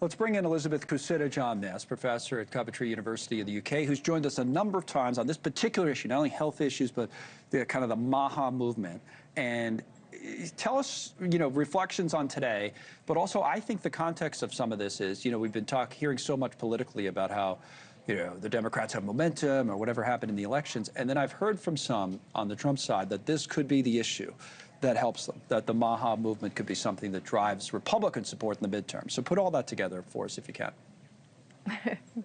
Let's bring in Elizabeth Kucinich on this, professor at Coventry University in the UK, who's joined us a number of times on this particular issue, not only health issues, but the kind of the MAHA movement. And tell us, reflections on today, but also I think the context of some of this is, we've been hearing so much politically about how, the Democrats have momentum or whatever happened in the elections. And then I've heard from some on the Trump side that this could be the issue that helps them, that the MAHA movement could be something that drives Republican support in the midterm. So put all that together for us if you can.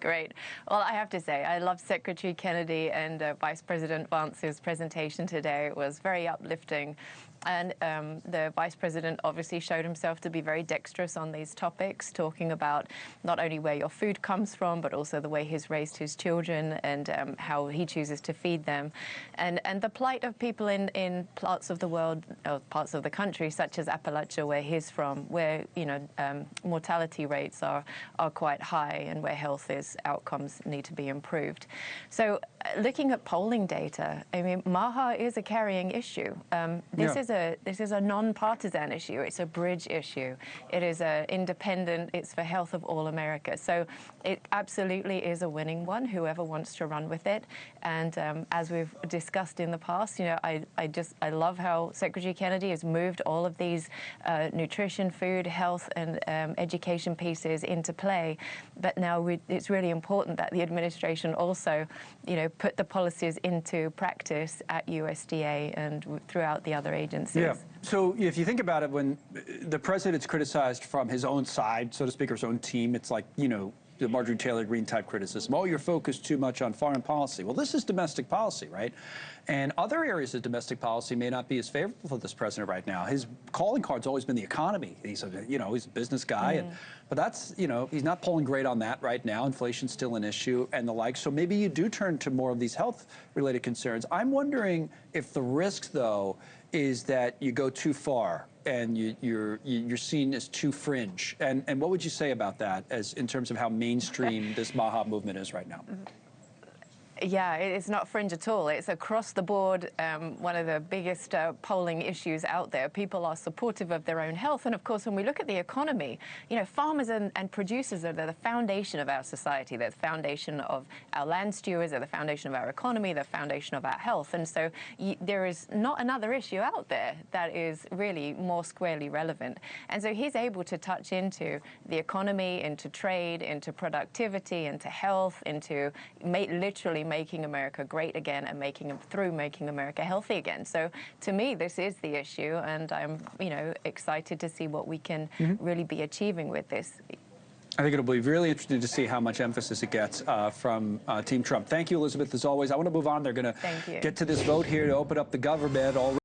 Great. Well, I have to say, I love Secretary Kennedy and Vice President Vance's presentation today. It was very uplifting. And the Vice President obviously showed himself to be very dexterous on these topics, talking about not only where your food comes from, but also the way he's raised his children and how he chooses to feed them. And the plight of people in parts of the world, or parts of the country, such as Appalachia, where he's from, where, mortality rates are quite high and where health outcomes need to be improved. So looking at polling data, I mean, MAHA is a carrying issue. This is a non-partisan issue. It's a bridge issue. It is independent. It's for health of all America. So it absolutely is a winning one, whoever wants to run with it. And as we've discussed in the past, I love how Secretary Kennedy has moved all of these nutrition, food, health, and education pieces into play. But now it's really important that the administration also, put the policies into practice at USDA and throughout the other agencies. Yeah. So if you think about it, when the president's criticized from his own side, so to speak, or his own team, it's like, the Marjorie Taylor Greene type criticism. Oh, you're focused too much on foreign policy. Well, this is domestic policy, right? And other areas of domestic policy may not be as favorable for this president right now. His calling card's always been the economy. He's he's a business guy, but that's, he's not polling great on that right now. Inflation's still an issue and the like. So maybe you do turn to more of these health-related concerns. I'm wondering if the risk, though, is that you go too far and you're seen as too fringe. And what would you say about that as in terms of how mainstream this MAHA movement is right now? Yeah, it's not fringe at all. It's across the board one of the biggest polling issues out there. People are supportive of their own health. And of course, when we look at the economy, farmers and producers are the foundation of our society. They're the foundation of our land stewards. They're the foundation of our economy. They're the foundation of our health. And so there is not another issue out there that is really more squarely relevant. And so he's able to touch into the economy, into trade, into productivity, into health, into literally making America great again and making America healthy again. So to me, this is the issue, and I'm excited to see what we can really be achieving with this. I think it'll be really interesting to see how much emphasis it gets from Team Trump. Thank you, Elizabeth, as always. I want to move on. They're going to get to this vote here to open up the government.